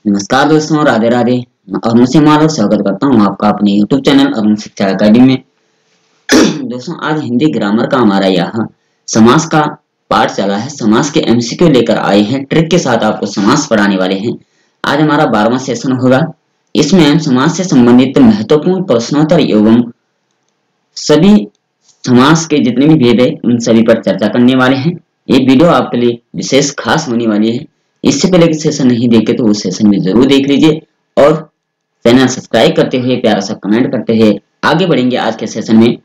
नमस्कार दोस्तों, राधे राधे। अरुण से माधव स्वागत करता हूँ आपका अपने YouTube चैनल अरुण शिक्षा अकेडमी में। दोस्तों, आज हिंदी ग्रामर का हमारा यहाँ समास का पाठ चला है। समास के MCQ लेकर आए हैं, ट्रिक के साथ आपको समास पढ़ाने वाले हैं। आज हमारा 12वां सेशन होगा। इसमें हम समास से संबंधित महत्वपूर्ण प्रश्नोत्तर एवं सभी समास के जितने भी भेद है उन सभी पर चर्चा करने वाले हैं। ये वीडियो आपके लिए विशेष खास होने वाली है। इससे पहले कि सेशन नहीं देखे तो उस सेशन भी जरूर देख लीजिए और चैनल सब्सक्राइब करते हुए प्यारा सा कमेंट करते हुए आगे बढ़ेंगे आज के सेशन में।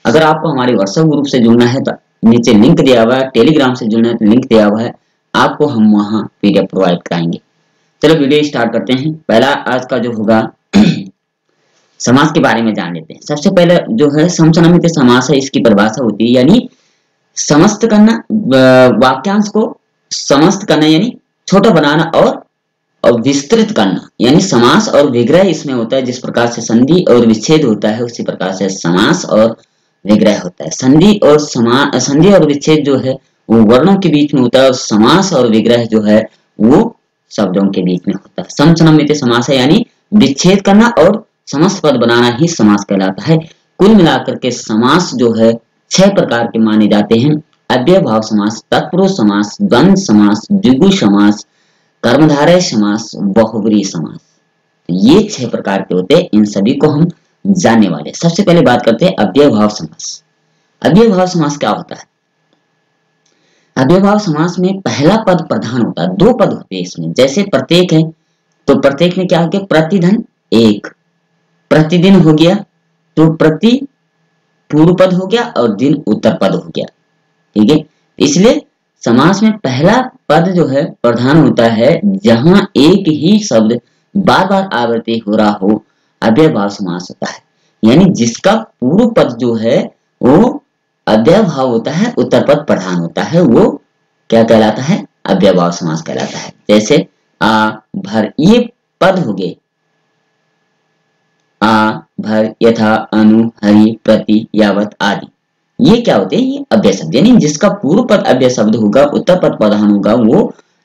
अगर आपको हमारे व्हाट्सएप ग्रुप से जुड़ना है तो नीचे लिंक दिया हुआ है, टेलीग्राम से जुड़ना है तो लिंक दिया हुआ है, आपको हम वहाँ PDF प्रोवाइड कराएंगे। चलो वीडियो स्टार्ट करते हैं। पहला आज का जो होगा समास के बारे में जान लेते हैं। सबसे पहले जो है समसनामित समास है, इसकी परिभाषा होती है यानी समस्त करना, वाक्यांश को समस्त करना यानी छोटा बनाना और विस्तृत करना यानी समास और विग्रह इसमें होता है। जिस प्रकार से संधि और विच्छेद होता है उसी प्रकार से समास और विग्रह होता है। संधि और विच्छेद जो है वो वर्णों के बीच में होता है और समास और विग्रह जो है वो शब्दों के बीच में होता है। समसनामित समास है यानी विच्छेद करना और समस्त पद बनाना ही समास कहलाता है। कुल मिलाकर के समास जो है 6 प्रकार के माने जाते हैं। अव्ययभाव समास, तत्पुरुष समास, द्वंद्व समास, द्विगु समास, कर्मधारय समास, बहुब्रीहि समास। ये 6 प्रकार के होते हैं। इन सभी को हम जानने वाले। सबसे पहले बात करते हैं अव्ययभाव समास। अव्ययभाव समास क्या होता है? अव्ययभाव समास में पहला पद प्रधान होता है। 2 पद होते हैं इसमें। जैसे प्रत्येक है तो प्रत्येक में क्या हो गया? प्रतिधन एक। प्रतिदिन हो गया तो प्रति पूर्व पद हो गया और दिन उत्तर पद हो गया। ठीक है, इसलिए समास में पहला पद जो है प्रधान होता है। जहां एक ही शब्द बार बार आवृत्ति हो रहा हो, अव्ययभाव समास होता है। यानी जिसका पूर्व पद जो है वो अव्ययभाव होता है, उत्तर पद प्रधान होता है, वो क्या कहलाता है? अव्ययभाव समास कहलाता है। जैसे आ भर, ये पद हो गए। आ भर, यथा, अनु, हरि, प्रति, यावत आदि। ये क्या होते हैं? ये अव्यय शब्द यानी जिसका पूर्व पद अव्यय शब्द होगा, उत्तर पद प्रधान होगा, वो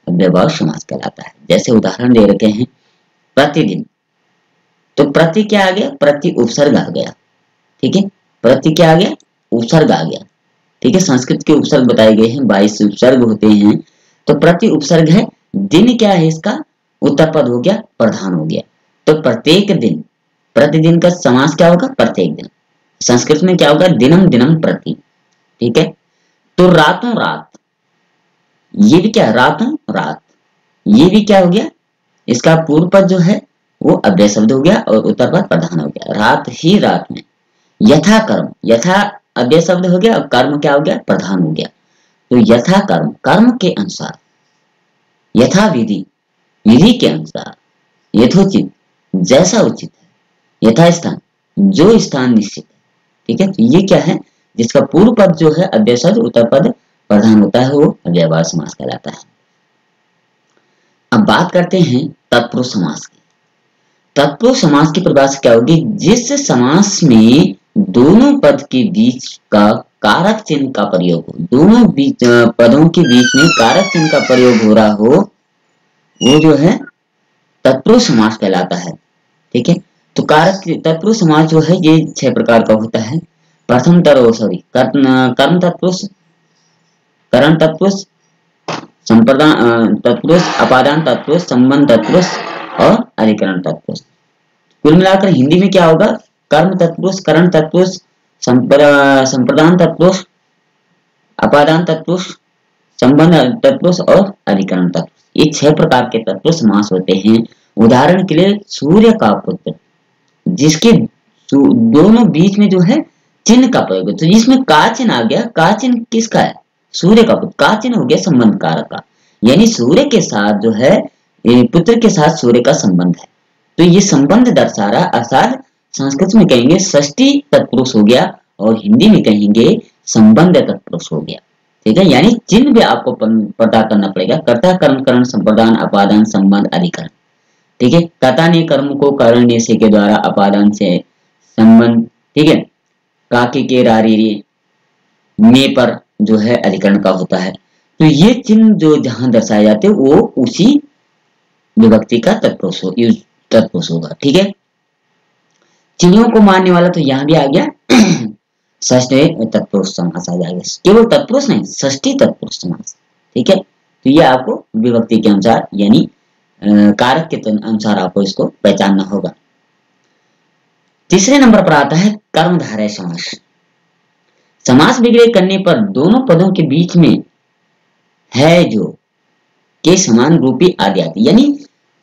अव्ययभाव समास कहलाता है। जैसे उदाहरण दे रखे हैं प्रतिदिन, तो प्रति क्या आ गया? प्रति उपसर्ग आ गया। ठीक है, प्रति क्या आ गया? उपसर्ग आ गया। ठीक है, संस्कृत के उपसर्ग बताए गए हैं, 22 उपसर्ग होते हैं। तो प्रति उपसर्ग है। दिन क्या है? इसका उत्तर पद हो गया, प्रधान हो गया। तो प्रत्येक दिन, प्रतिदिन का समास क्या होगा? प्रत्येक दिन। संस्कृत में क्या होगा? दिनम दिनम प्रति। ठीक है, तो रातों रात, ये भी क्या? रातों रात, ये भी क्या हो गया? इसका पूर्व पद जो है वो अव्यय शब्द हो गया और उत्तर पद प्रधान हो गया। रात ही रात में। यथा कर्म, यथा अव्यय शब्द हो गया और कर्म क्या हो गया? प्रधान हो गया। तो यथा कर्म, कर्म के अनुसार। यथा विधि, विधि के अनुसार। यथोचित, जैसा उचित है। यथा स्थान, जो स्थान निश्चित है। ठीक है, तो ये क्या है? जिसका पूर्व पद जो है अव्यय शब्द, उत्तर पद प्रधान होता है, वो अव्ययभाव समास कहलाता है। अब बात करते हैं तत्पुरुष समास की। तत्पुरुष समास की परिभाषा क्या होगी? जिस समास में दोनों पद के बीच का कारक चिन्ह का प्रयोग हो, दोनों पदों के बीच में कारक चिन्ह का प्रयोग हो रहा हो, वो जो है तत्पुरुष समास कहलाता है। ठीक है, तो कारक तत्पुरुष समास जो है ये 6 प्रकार का होता है। प्रथम कर्म तत्पुरुष, करण तत्पुरुष, संप्रदान तत्पुरुष, अपादान तत्पुरुष, संबंध तत्पुरुष और अधिकरण तत्पुरुष। कुल मिलाकर हिंदी में क्या होगा? कर्म तत्पुरुष, करण तत्पुरुष, संप्रदान तत्पुरुष, अपादान तत्पुरुष, संबंध तत्पुरुष और अधिकरण तत्पुरुष। ये 6 प्रकार के तत्पुरुष समास होते हैं। उदाहरण के लिए सूर्य का पुत्र, जिसके दोनों बीच में जो है चिन्ह का प्रयोग, तो जिसमें का चिन्ह आ गया। का चिन्ह किसका है? सूर्य का पुत्र। का चिन्ह हो गया संबंध कारक का, यानी सूर्य के साथ जो है पुत्र के साथ सूर्य का संबंध है, तो ये संबंध दर्शा रहा। अर्थात संस्कृत में कहेंगे षष्ठी तत्पुरुष हो गया और हिंदी में कहेंगे संबंध तत्पुरुष हो गया। ठीक है, यानी चिन्ह भी आपको पता करना पड़ेगा। कर्ता, कर्म, करण, संप्रदान, अपादान, संबंध, अधिकरण। ठीक है, कर्ता ने कर्म को करण ने से के द्वारा, अपादान से संबंध। ठीक है, काके के रारी में पर जो है अधिकरण का होता है। तो ये चिन्ह जो जहां दर्शाए जाते हैं वो उसी विभक्ति का तत्पुरुष होगा। ठीक है, चिड़ियों को मारने वाला तो यहाँ भी आ गया षष्ठी तत्पुरुष समास आ जाएगा, केवल तत्पुरुष नहीं, षष्ठी तत्पुरुष समास। ठीक है, तो ये आपको विभक्ति के अनुसार यानी कारक के अनुसार आपको इसको पहचानना होगा। तीसरे नंबर पर आता है कर्मधारय समास। समास विग्रह करने पर दोनों पदों के बीच में है जो के समान रूपी आदि आती, यानी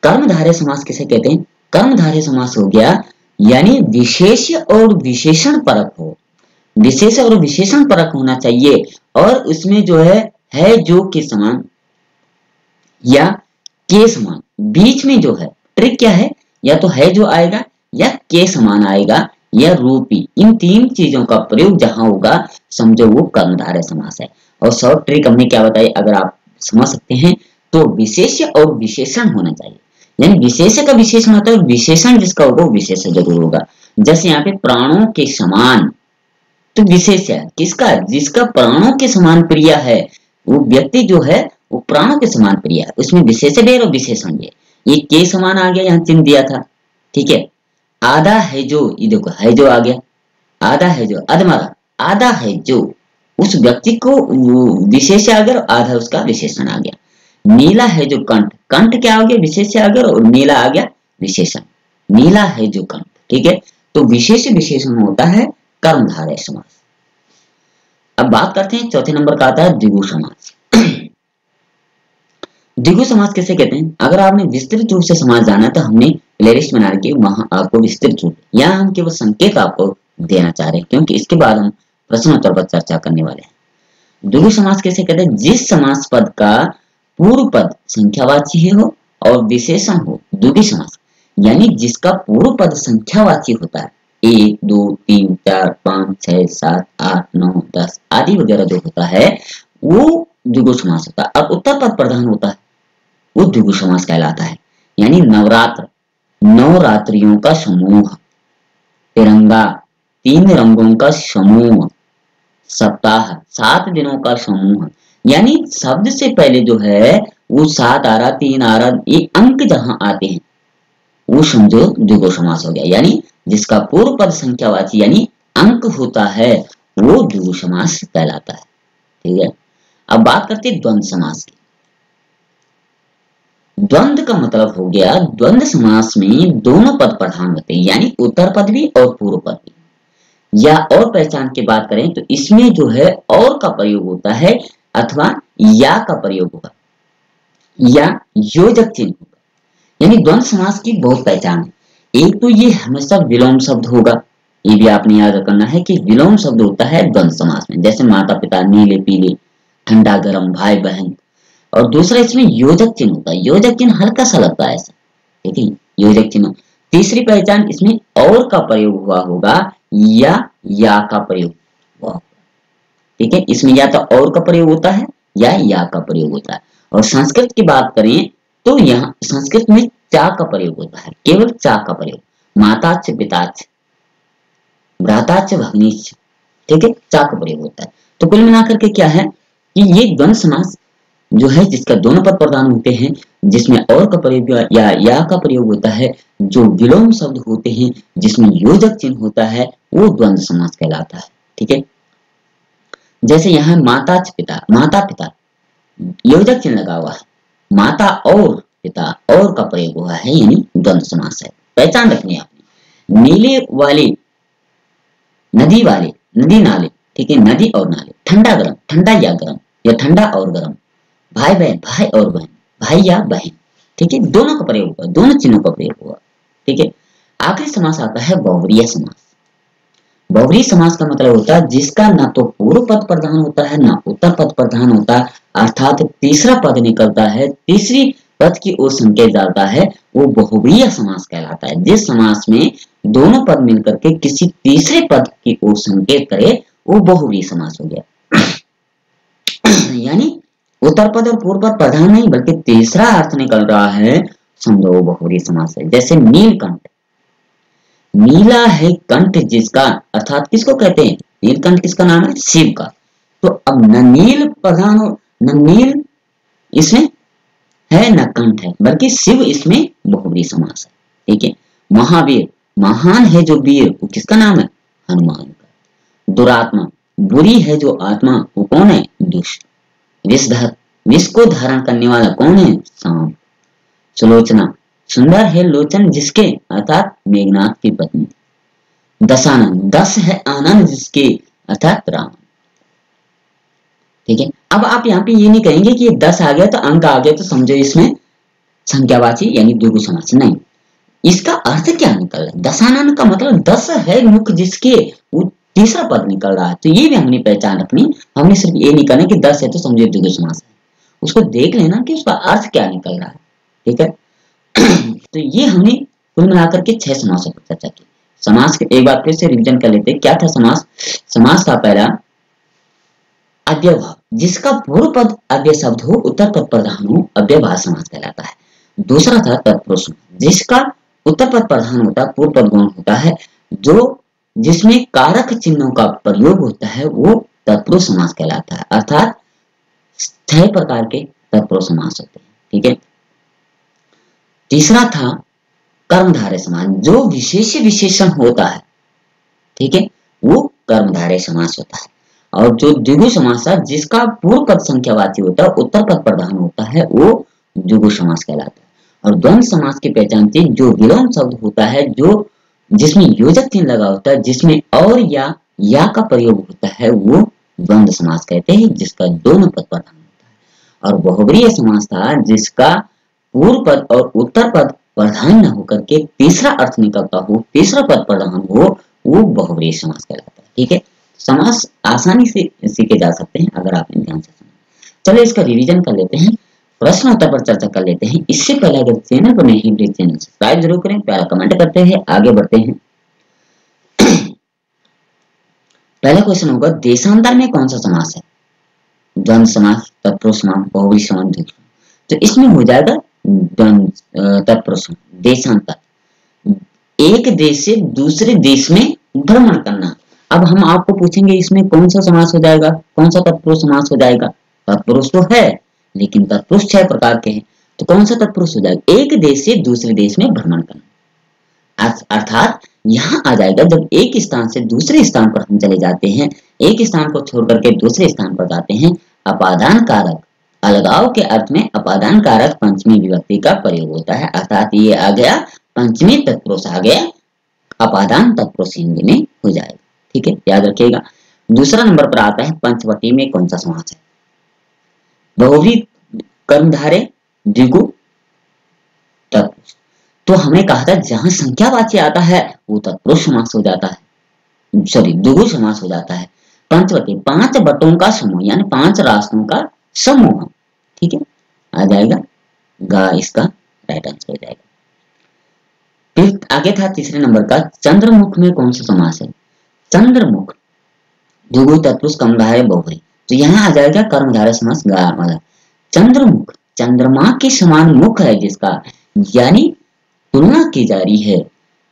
कर्मधारय समास किसे कहते हैं? कर्मधारय समास हो गया यानी विशेष और विशेषण परक हो, विशेष और विशेषण परक होना चाहिए, और उसमें जो है जो के समान या के समान, बीच में जो है ट्रिक क्या है, या तो है जो आएगा या के समान आएगा या रूपी, इन तीन चीजों का प्रयोग जहां होगा समझो वो कर्मधारय समास है। और शॉर्ट ट्रिक हमने क्या बताई, अगर आप समझ सकते हैं तो विशेष्य और विशेषण होना चाहिए, यानी विशेष्य का विशेषण होता है और विशेषण जिसका होगा वो विशेष्य जरूर होगा। जैसे यहाँ पे प्राणों के समान, तो विशेष्य किसका, जिसका प्राणों के समान प्रिय है, वो व्यक्ति जो है वो प्राणों के समान प्रिय है, उसमें विशेष्य भी और विशेषण भी। ये के समान आ गया, यहाँ चिन्ह दिया था। ठीक है, आधा है जो, ये देखो है जो आ गया, आधा है जो, अधमरा आधा है जो, उस व्यक्ति को विशेष आ गया, आधा उसका विशेषण आ गया। नीला है जो कंठ, कंठ क्या आ गया, विशेष आ गया, और नीला आ गया विशेषण, नीला है जो कंठ। ठीक है, तो विशेष विशेषण होता है कर्मधारय समास। अब बात करते हैं चौथे नंबर का आता है द्विगु समास। द्विगु समास किसे कहते हैं? अगर आपने विस्तृत रूप से समास जाना तो हमने प्लेलिस्ट बना के वहां आपको विस्तृत रूप, यहाँ हम केवल संकेत आपको देना चाह रहे हैं, क्योंकि इसके बाद हम प्रश्नोत्तर पर चर्चा करने वाले हैं। द्विगु समास किसे कहते हैं? जिस समास पद का पूर्व पद संख्यावाची हो और विशेषण हो, द्विगु समास, यानी जिसका पूर्व पद संख्यावाची होता है, 1 2 3 4 5 6 7 8 9 10 आदि वगैरह जो होता है वो द्विगु समास होता है। अब उत्तर पद प्रधान होता है वो द्विगु समास कहलाता है। यानी नवरात्र, नवरात्रियों का समूह, तिरंगा, 3 रंगों का समूह, सप्ताह, 7 दिनों का समूह, यानी शब्द से पहले जो है वो 7 आ रहा, 3 आ रहा, ये अंक जहां आते हैं वो समझो द्विगु समास हो गया। यानी जिसका पूर्व पद संख्यावाची यानी अंक होता है वो द्विगु समास कहलाता है। ठीक है, अब बात करते हैं द्वंद्व समास की। द्वंद्व का मतलब हो गया, द्वंद्व समास में दोनों पद प्रधान होते हैं, यानी उत्तर पद भी और पूर्व पद भी। या और पहचान की बात करें तो इसमें जो है और का प्रयोग होता है अथवा या का प्रयोग होगा या योजक चिन्ह होगा। यानी द्वंद्व समास की बहुत पहचान है। एक तो ये हमेशा विलोम शब्द होगा, ये भी आपने याद रखना है कि विलोम शब्द होता है द्वंद्व समास में, जैसे माता पिता, नीले पीले, ठंडा गर्म, भाई बहन। और दूसरा इसमें योजक चिन्ह होता है, योजक चिन्ह हल्का सा लगता है ऐसा, ठीक है, योजक चिन्ह। तीसरी पहचान, इसमें और का प्रयोग हुआ होगा या का प्रयोग हुआ, ठीक है, इसमें या तो और का प्रयोग होता है या का प्रयोग होता है। और संस्कृत की बात करें तो यहाँ संस्कृत में चा का प्रयोग होता है, केवल चा का प्रयोग, माताच पिताच, भ्राताच भग्नीच, ठीक है, चा का प्रयोग होता है। तो कुल मिलाकर के क्या है कि ये द्वंद्व समास जो है जिसका दोनों पद प्रधान होते हैं, जिसमें और का प्रयोग या का प्रयोग होता है, जो विलोम शब्द होते हैं जिसमें योजक चिन्ह होता है, वो द्वंद्व समास कहलाता है। ठीक है, जैसे यहाँ माता पिता, माता पिता योजक चिन्ह लगा हुआ है, माता और पिता और का प्रयोग हुआ है, यानी द्वंद्व समास है। पहचान रखनी है आपने। नीले वाले, नदी वाले, नदी नाले, ठीक है, नदी और नाले, ठंडा गर्म, ठंडा या गर्म या ठंडा और गर्म, भाई बहन, भाई और बहन, भाई या बहन, ठीक है, दोनों का प्रयोग हुआ, दोनों चिन्हों का प्रयोग हुआ। ठीक है, आखिरी समास आता है बहुव्रीहि समास। बहुव्रीहि समास का मतलब होता है जिसका ना तो पूर्व पद प्रधान होता है ना उत्तर पद प्रधान होता है, अर्थात तीसरा पद निकलता है, तीसरी पद की ओर संकेत डालता है, वो बहुव्रीहि समास कहलाता है। जिस समास में दोनों पद मिलकर के किसी तीसरे पद की ओर संकेत करे वो बहुव्रीहि समास हो गया। यानी उत्तर पद और पूर्व पद प्रधान नहीं बल्कि तीसरा अर्थ निकल रहा है, समझो वो बहुव्रीहि समास है। जैसे नीलकंठ, नीला है कंठ जिसका, अर्थात किसको कहते हैं, नीलकंठ किसका नाम है, शिव का। तो अब न नील प्रधान हो न नील इसमें है न कंठ है, बल्कि शिव इसमें बहुव्रीहि समास है। ठीक है। महावीर, महान है जो वीर, वो किसका नाम है? हनुमान का। दुरात्मा, बुरी है जो आत्मा, वो कौन है? दुष्ट। विषधर, विष को धारण करने वाला कौन है? सांप। सुलोचना, सुंदर है लोचन जिसके, अर्थात मेघनाथ की पत्नी। दशानन, दस है आनंद जिसके, अर्थात राम। ठीक है। अब आप यहाँ पे ये नहीं कहेंगे कि ये 10 आ गया तो अंक आ गया तो समझो इसमें संख्यावाची यानी द्विगु समास, नहीं। इसका अर्थ क्या निकल रहा है? दशानन का मतलब 10 है मुख जिसके, वो तीसरा पद निकल रहा है। तो ये भी हमने पहचान रखनी। हमने सिर्फ ये नहीं करना कि 10 है तो समझो द्विगु समास है, उसको देख लेना कि उसका अर्थ क्या निकल रहा है। ठीक है। तो ये हमने कुल मिलाकर के 6 समासों पर चर्चा की। समास के एक बार फिर से रिवीजन कर लेते हैं। क्या था समास? समास का पहला अव्ययभाव, जिसका पूर्व पद अव्यय शब्द हो, उत्तर पद प्रधान हो, अव्ययभाव समास कहलाता है। दूसरा था तत्पुरुष, जिसका उत्तर पद प्रधान होता है, पूर्व पद गौण होता है, जो जिसमें कारक चिन्हों का प्रयोग होता है, वो तत्पुरुष समास कहलाता है। अर्थात 6 प्रकार के तत्पुरुष समास होते हैं। ठीक है। तीसरा था कर्मधारय समास, जो विशेष विशेषण होता है, ठीक है, वो कर्मधारय समास होता है। और जो द्विगु समास है, जिसका पूर्व पद संख्यावाची होता है, उत्तर पद प्रधान होता है, वो द्विगु समास कहलाता है। और द्वंद्व समास की पहचान थी, जो विलोम शब्द होता है, जो जिसमें योजक चिन्ह लगा होता है, जिसमें और या का प्रयोग होता है, वो द्वंद्व समास कहते हैं, जिसका दोनों पद प्रधान होता है। और बहुव्रीहि समास था, जिसका पूर्व पद और उत्तर पद प्रधान न होकर के तीसरा अर्थ निकलता हो, तीसरा पद प्रधान हो, वो बहुव्रीहि समास कहलाता है। ठीक है। समास आसानी से सीखे जा सकते हैं अगर आप ध्यान से सुनें। चलिए इसका रिवीजन कर लेते हैं, प्रश्न उत्तर पर चर्चा कर लेते हैं। इससे पहले अगर चैनल पर नहीं प्लीज चैनल सब्सक्राइब जरूर करें, प्यारा कमेंट करते हैं, आगे बढ़ते हैं। पहला क्वेश्चन होगा, देशांतर में कौन सा समास है? द्वंद्व समास, तत्पुरुष समास, बहुव्रीहि समास, द्विगु समास। तो इसमें हो जाएगा तत्पुरुष समास। देशांतर, एक देश से दूसरे देश में भ्रमण करना। अब हम आपको पूछेंगे इसमें कौन सा समास हो जाएगा, कौन सा तत्पुरुष समास हो जाएगा? तत्पुरुष तो है, लेकिन तत्पुरुष 6 प्रकार के हैं, तो कौन सा तत्पुरुष हो जाएगा? एक देश से दूसरे देश में भ्रमण करना। अर्थात यहाँ आ जाएगा, जब एक स्थान से दूसरे स्थान पर हम चले जाते हैं, एक स्थान को छोड़ करके दूसरे स्थान पर जाते हैं, अपादान कारक, अलगाव के अर्थ में अपादान कारक पंचमी विभक्ति का प्रयोग होता है। अर्थात ये आ गया पंचमी तत्पुरुष आ गया, अपादान तत्पुरुष हिंदी में हो जाएगा। ठीक है, याद रखिएगा। दूसरा नंबर पर आता है, पंचवटी में कौन सा समास है? बहुव्रीहि, कर्मधारय, द्विगु, तत्पुरुष। तो हमने कहा था जहां संख्यावाची आता है वो तत्पुरुष समास हो जाता है, सॉरी द्विगु समास हो जाता है। पंचवटी, 5 बटों का समूह, यानी 5 रास्तों का समूह। ठीक है, आ जाएगा गा, इसका राइट आंसर हो जाएगा। फिर आगे था तीसरे नंबर का, चंद्रमुख में कौन सा समास है? चंद्रमुख, द्विगु, तत्पुरुष, कर्मधारय, बहुव्रीहि। तो यहाँ आ जाएगा कर्मधारय समास गा वाला। चंद्रमुख, चंद्रमा के समान मुख है जिसका, यानी तुलना की जा रही है,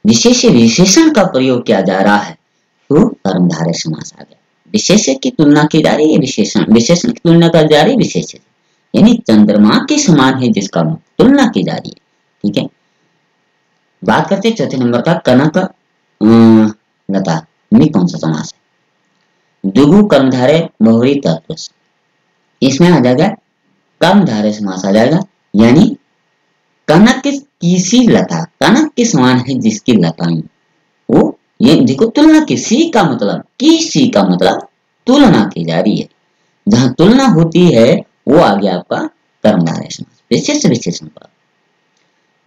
विशेष विशेषण का प्रयोग किया जा रहा है, तो कर्मधारय समास आ गया। विशेष की तुलना की जा रही है, विशेषण, विशेषण की तुलना की जा रही है विशेष, यानी चंद्रमा के समान है जिसका मुख, तुलना की जा रही है। ठीक है। बात करते हैं चौथे नंबर का, कनक लता में कौन सा समास है? द्विगु, कर्मधारय, बहुव्रीहि, तत्पुरुष। इसमें आ जाएगा कर्मधारय समास आ जाएगा, यानी कनक की सी लता, कनक के समान है जिसकी लताएं, वो ये देखो तुलना की, सी का मतलब, की सी का मतलब तुलना की जा रही है, जहां तुलना होती है वो आ गया आपका कर्मधारय समास, विशेष विशेषण पर।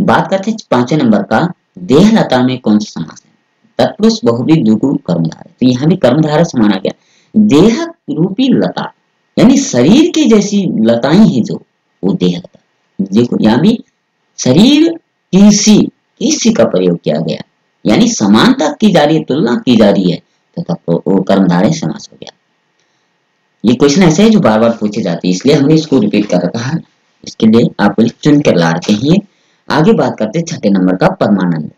बात करते हैं 5वें नंबर का, देहलता में कौन सा समास है? तत्पुरुष, बहुव्रीहि, द्विगु, कर्मधारय। तो यहाँ भी कर्मधारय समान आ गया। देह रूपी लता, यानी शरीर की जैसी लताएं हैं जो, वो देहलता। देखो यहाँ भी शरीर किसी का प्रयोग किया गया, यानी समानता की जा रही है, तुलना की जा रही है, तो वो कर्मधारय समास हो गया। ये क्वेश्चन ऐसे है जो बार बार पूछे जाते हैं, इसलिए हमने इसको रिपीट कर रखा है, इसके लिए आपको चुन कर ला रखे हैं। आगे बात करते हैं 6ठे नंबर का, परमानंद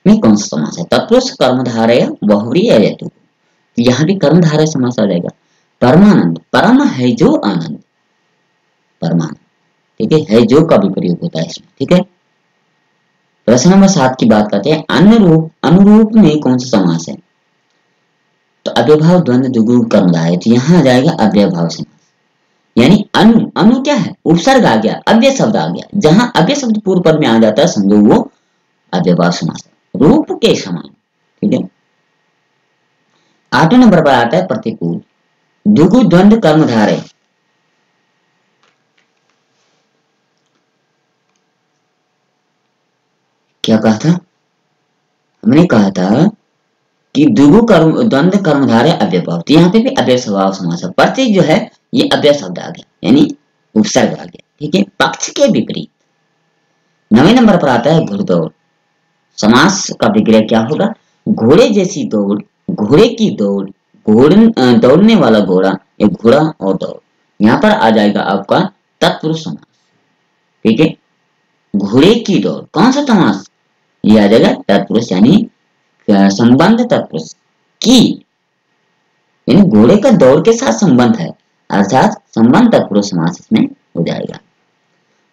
में कौन सा समास है? तत्पुरुष, कर्मधारय, बहुव्रीहि, अहेतु। यहाँ भी कर्मधारय समास आ जाएगा। परमानंद, परम है जो आनंद, परमानंद। ठीक है जो का भी प्रयोग होता है इसमें। ठीक है, प्रश्न नंबर 7 की बात करते हैं, अनुरूप में कौन सा समास है? तो अव्ययभाव द्वंद्व द्विगु कर्मधारय है, तो यहाँ आ जाएगा अव्ययभाव समास। यानी अनु क्या है? उपसर्ग आ गया, अव्यय शब्द आ गया, जहां अव्यय शब्द पूर्व पद में आ जाता है समझो वो अव्ययभाव समास है, रूप के समान। ठीक है, 8वें नंबर पर आता है प्रतिकूल द्विगु द्वंद्व कर्मधारय। क्या कहा था? हमने कहा था कि द्विगु द्वंद्व कर्मधारय अव्ययभाव, तो यहाँ पे भी अव्यय स्वभाव समास है। प्रतीक जो है ये अव्यय शब्द आ गया, यानी उपसर्ग आ गया। ठीक है, पक्ष के विपरीत। 9वें नंबर पर आता है घुड़दौड़। समास का विग्रह क्या होगा? घोड़े जैसी दौड़, घोड़े की दौड़, दौड़ने वाला घोड़ा, एक घोड़ा और दौड़। यहाँ पर आ जाएगा आपका तत्पुरुष समास। ठीक है, घोड़े की दौड़ कौन सा समास? ये आ जाएगा तत्पुरुष, यानी संबंध तत्पुरुष की, यानी घोड़े का दौड़ के साथ संबंध है, अर्थात संबंध तत्पुरुष समास इसमें हो जाएगा।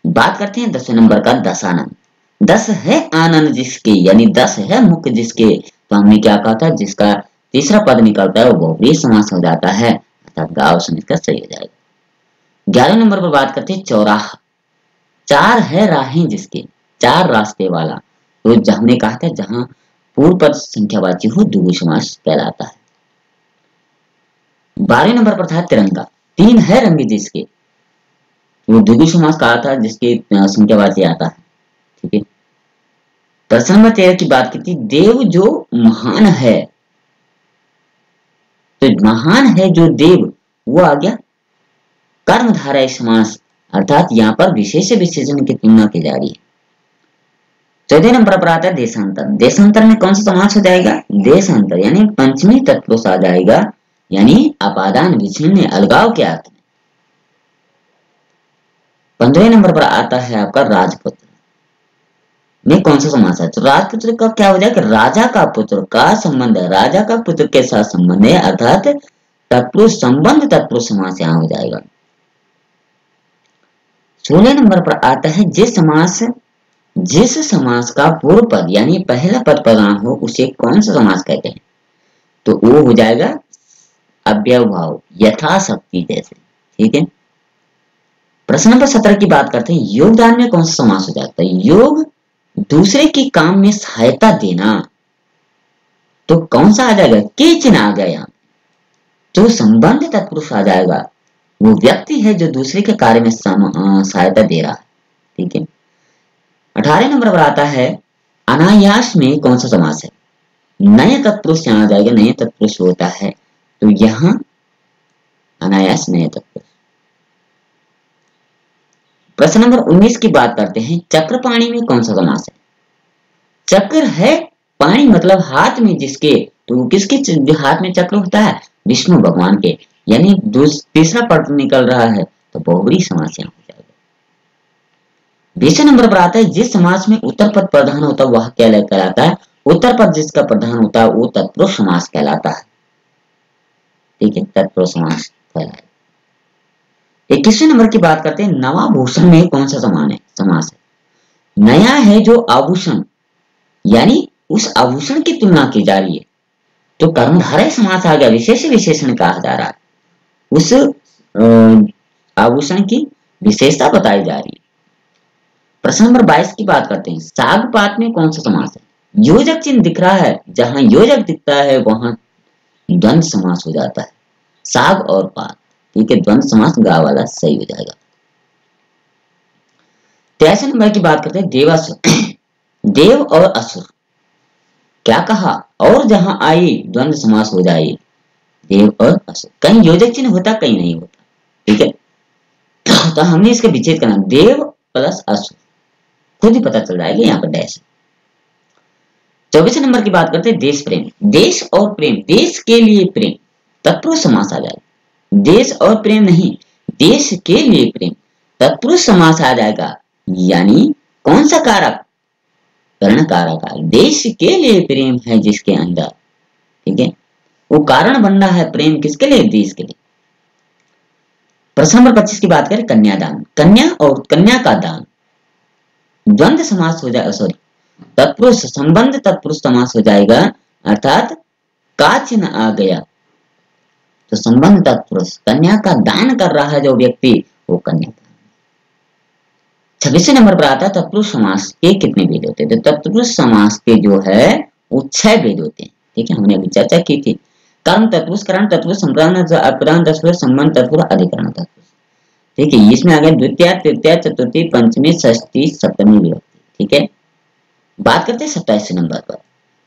बात करते हैं 10वें नंबर का दशानंद। 10 है आनंद जिसके, यानी 10 है मुख्य जिसके, तो हमने क्या कहा था? जिसका तीसरा पद निकलता है वो बहुव्रीहि समास हो जाता है, अर्थात गाँव समेत का सही हो जाएगा। 11वें नंबर पर बात करते हैं चौराहा। 4 है राहें जिसके, 4 रास्ते वाला, तो हमने कहा था जहां पूर्व पद संख्यावाची हो द्विगु समास कहलाता है। 12वें नंबर पर था तिरंगा। 3 है रंग जिसके, वो द्विगु समास कहा था जिसके संख्यावाची आता है। ठीक है, प्रश्न नंबर 13 की बात की थी, देव जो महान है, तो महान है जो देव, वो आ गया कर्मधारय समास, अर्थात यहाँ पर विशेष विशेषण की तुलना की जा रही है। 14वें नंबर पर आता है देशांतर। देशांतर में कौन सा समास हो जाएगा? देशांतर, यानी पंचमी तत्पुरुष आ जाएगा, यानी अपादान विच्छिन्न अलगाव के अर्थ में। 15वें नंबर पर आता है आपका राजपुत्र में कौन सा समास है? तो राजपुत्र का क्या हो जाएगा? राजा का पुत्र का संबंध है, राजा का पुत्र के साथ संबंध है, अर्थात तत्पुरुष संबंध तत्पुरुष समास यहाँ हो जाएगा। 16 नंबर पर आता है जिस समास का पूर्व पद यानी पहला पद प्रधान हो उसे कौन सा समास कहते हैं? तो वो हो जाएगा अव्ययभाव, यथाशक्ति जैसे। ठीक है, प्रश्न नंबर 17 की बात करते हैं, योगदान में कौन सा समास हो जाता है? योग दूसरे के काम में सहायता देना, तो कौन सा आ जाएगा? के चिन्ह आ गया यहाँ, जो संबंध तत्पुरुष आ जाएगा, वो व्यक्ति है जो दूसरे के कार्य में सहायता दे रहा है। ठीक है, 18 नंबर पर आता है अनायास में कौन सा समास है? नए तत्पुरुष यहाँ आ जाएगा, नए तत्पुरुष होता है, तो यहाँ अनायास नए तत्पुरुष। प्रश्न नंबर 19 की बात करते हैं, चक्रपाणी में कौन सा समास है? चक्र है पाणी मतलब हाथ में जिसके, तो किसके जो हाथ में चक्र होता है? विष्णु भगवान के, यानी तीसरा पद निकल रहा है, तो बहुव्रीहि समास यहाँ हो जाएगा। 20वें नंबर पर आता है जिस समास में उत्तर पद प्रधान होता है वह क्या कहलाता है? उत्तर पद जिसका प्रधान होता है वो तत्पुरुष समास कहलाता है। ठीक है, तत्पुरुष समास कहलाता है। 21वें नंबर की बात करते हैं, नवाभूषण में कौन सा समास है? नया है जो आभूषण, यानी उस आभूषण की तुलना की जा रही है, तो कर्मधारय समास आ गया, विशेष विशेषण कहा जा रहा है, उस आभूषण की विशेषता बताई जा रही है। प्रश्न नंबर 22 की बात करते हैं, साग पात में कौन सा समास है? योजक चिन्ह दिख रहा है, जहां योजक दिखता है वहां द्वंद्व समास हो जाता है, साग और पात। ठीक है, द्वंद्व समास गा वाला सही हो जाएगा। 23 नंबर की बात करते हैं, देवासुर। देव और असुर, क्या कहा? और जहां आई द्वंद्व समास हो जाए, देव और असुर। कहीं योजक चिन्ह होता, कहीं नहीं होता। ठीक है, तो हमने इसके विच्छेद करना, देव प्लस असुर, खुद ही पता चल जाएगा यहाँ पर डैश। 24 नंबर की बात करते हैं, देश प्रेम। देश और प्रेम, देश के लिए प्रेम, तत्पुरुष समास आ जाएगा। देश और प्रेम नहीं, देश के लिए प्रेम, तत्पुरुष समास आ जाएगा, यानी कौन सा कारक? कर्ण कारक। देश के लिए प्रेम है जिसके अंदर, ठीक है, वो कारण बन रहा है प्रेम किसके लिए? देश के लिए। प्रश्न नंबर 25 की बात करें, कन्यादान। कन्या और कन्या का दान द्वंद्व समास हो जाएगा, सॉरी तत्पुरुष संबंध तत्पुरुष समास हो जाएगा, अर्थात का चिन्ह आ गया तो संबंध तत्पुरुष, कन्या का दान कर रहा है जो व्यक्ति वो कन्या। 26 नंबर पर आता है तत्पुरुष समास के कितने भेद होते हैं। तो तत्पुरुष समास के जो है वो 6 भेद होते हैं। ठीक है, हमने अभी चर्चा की थी। कर्म तत्पुरुष, करण तत्पुरुष, संप्रदान अप्रदान तत्पुरुष, संबंध तत्पुरुष, अधिकरण तत्पुरुष। ठीक है, इसमें आ गया द्वितीय, तृतीय, चतुर्थी, पंचमी, षष्ठी, सप्तमी विभक्ति। ठीक है, बात करते हैं 27 नंबर पर,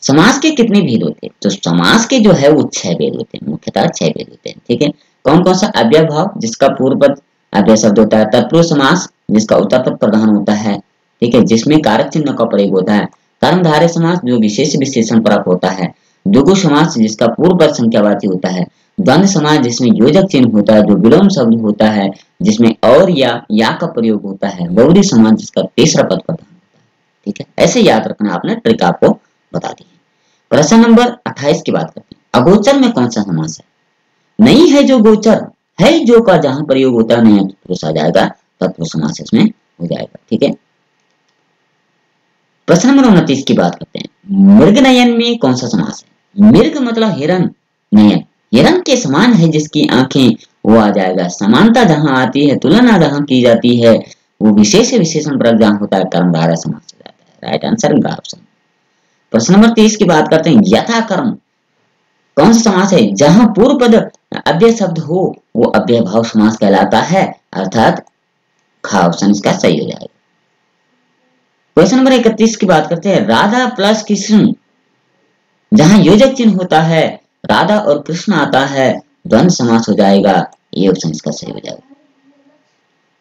समास के कितने भेद होते हैं। तो समास के जो है वो 6 भेद होते हैं, मुख्यतः 6 भेद होते हैं। ठीक है, कौन कौन सा, अव्यय भाव जिसका पूर्व पद अव्यय शब्द होता है, तत्पुरुष समास जिसका उत्तर पद प्रधान होता है, ठीक है, जिसमें कारक चिन्ह का प्रयोग होता है, कर्मधारय समास जो विशेष विशेषण परक होता है, द्विगु समास जिसका पूर्व पद संख्यावाची होता है, द्वंद्व समास जिसमें योजक चिन्ह होता है जो विलोम शब्द होता है जिसमें और या का प्रयोग होता है, बहुव्रीहि समास जिसका तीसरा पद प्रधान होता है। ठीक है, ऐसे याद रखना, आपने ट्रिक आपको बता दी है। प्रश्न नंबर 28 की बात करते हैं, अगोचर में कौन सा समास है। नहीं है जो गोचर, है जो का जहां प्रयोग होता है नहीं तत्पुरुष आ जाएगा, तत्पुरुष समास इसमें हो जाएगा। ठीक है, प्रश्न नंबर 29 की बात करते हैं, मृग नयन में कौन सा समास है। मृग मतलब हिरण, नयन हिरण के समान है जिसकी आंखें, वो आ जाएगा। समानता जहां आती है, तुलना जहां की जाती है, वो विशेष विशेषण परक जहां होता है, कर्मधारय समास हो जाता है। राइट आंसर ग ऑप्शन। प्रश्न नंबर 30 की बात करते हैं, यथा कर्म कौन सा समास है। जहां पूर्व पद अव्यय शब्द हो वो अव्यय भाव समास कहलाता है, अर्थात ख ऑप्शन इसका सही हो जाएगा। क्वेश्चन नंबर 31 की बात करते हैं, राधा प्लस कृष्ण जहां योजक चिन्ह होता है, राधा और कृष्ण आता है, द्वंद्व समास हो जाएगा, ये ऑप्शन इसका सही हो जाएगा।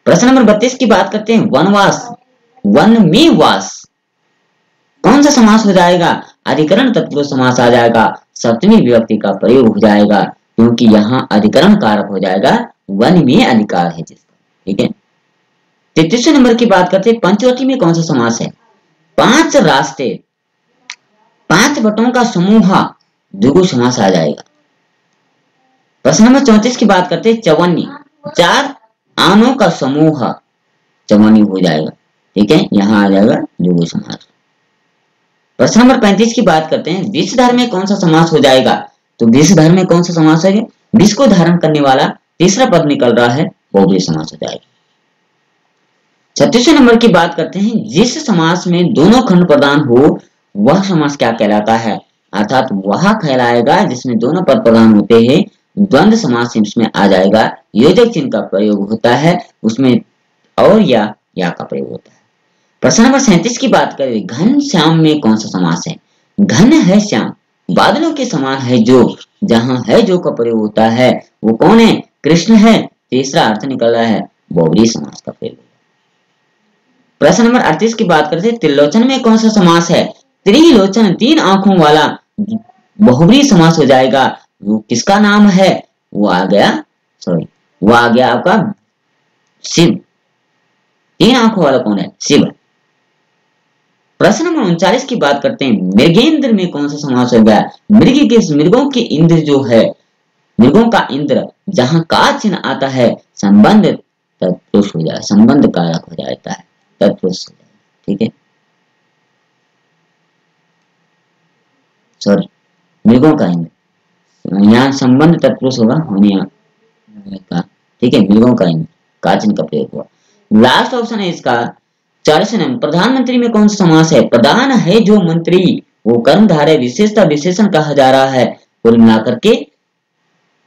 प्रश्न नंबर 32 की बात करते हैं, वनवास, वन में वास कौन सा समास हो जाएगा। अधिकरण तत्पुरुष समास आ जाएगा, सप्तमी विभक्ति का प्रयोग हो जाएगा क्योंकि यहाँ अधिकरण कारक हो जाएगा, वन में अधिकार है जिसका। ठीक है, 33 नंबर की बात करते हैं, पंचवटी में कौन सा समास है। 5 रास्ते, 5 बटों का समूह, द्विगु समास आ जाएगा। प्रश्न नंबर 34 की बात करते हैं, चवन्नी 4 आनों का समूह, चवन्नी हो जाएगा। ठीक है, यहाँ आ जाएगा द्विगु समास। प्रश्न नंबर 35 की बात करते हैं, विषधर में कौन सा समास हो जाएगा। तो विषधर में कौन सा समास है, विष को धारण करने वाला तीसरा पद निकल रहा है, बहुव्रीहि समास हो जाएगा। 36 नंबर की बात करते हैं, जिस समास में दोनों खंड प्रदान हो वह समास क्या कहलाता है, अर्थात वह कहलाएगा जिसमें दोनों पद प्रदान होते हैं, द्वंद्व समास इसमें आ जाएगा, योजक चिन्ह का प्रयोग होता है, उसमें और या का प्रयोग होता है। प्रश्न नंबर 37 की बात करें, घन श्याम में कौन सा समास है। घन है श्याम, बादलों के समान है जो, जहां है जो का प्रयोग होता है वो कौन है, कृष्ण है, तीसरा अर्थ निकल रहा है, बहुव्रीहि समास का प्रयोग। प्रश्न नंबर 38 की बात करते हैं, त्रिलोचन में कौन सा समास है। त्रिलोचन 3 आंखों वाला, बहुव्रीहि समास हो जाएगा, वो किसका नाम है, वो आ गया, सॉरी वो आ गया आपका शिव। 3 आंखों वाला कौन है, शिव। प्रश्न नंबर 39 की बात करते हैं, मृगेंद्र में कौन सा समास हो गया। मृगों के इंद्र जो है, मृगों का इंद्र जहां का चिन्ह आता है, संबंध तत्पुरुष हो जाए, संबंध कारक हो जाता है, तत्पुरुष हो जाए। ठीक है, सॉरी मृगों का इंद्र, यहाँ संबंध तत्पुरुष होगा होने का। ठीक है, मृगों का इंद्र का चिन्ह का प्रयोग हुआ। लास्ट ऑप्शन है इसका 40 नंबर, प्रधानमंत्री में कौन सा समास है। प्रधान है जो मंत्री, वो कर्मधारय विशेषता विशेषण कहा जा रहा है, कुल मिलाकर के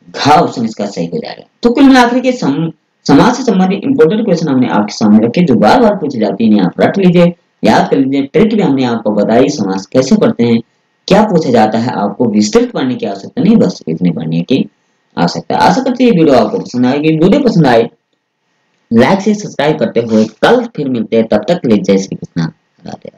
घ ऑप्शन इसका सही हो जाएगा। तो कुल मिलाकर के समाज से संबंधित इंपोर्टेंट क्वेश्चन हमने आपके सामने रखे जो बार बार पूछे जाते हैं, आप रट लीजिए, याद कर लीजिए। ट्रिक भी हमने आपको बताई, समाज कैसे पढ़ते हैं, क्या पूछा जाता है, आपको विस्तृत पढ़ने की आवश्यकता नहीं, बस इतनी पढ़ने की आवश्यकता है। आशा करते हैं वीडियो आपको पसंद आएगी। वीडियो पसंद आए लाइक से सब्सक्राइब करते हुए कल फिर मिलते हैं, तब तक ले जय श्री कृष्ण, राधे।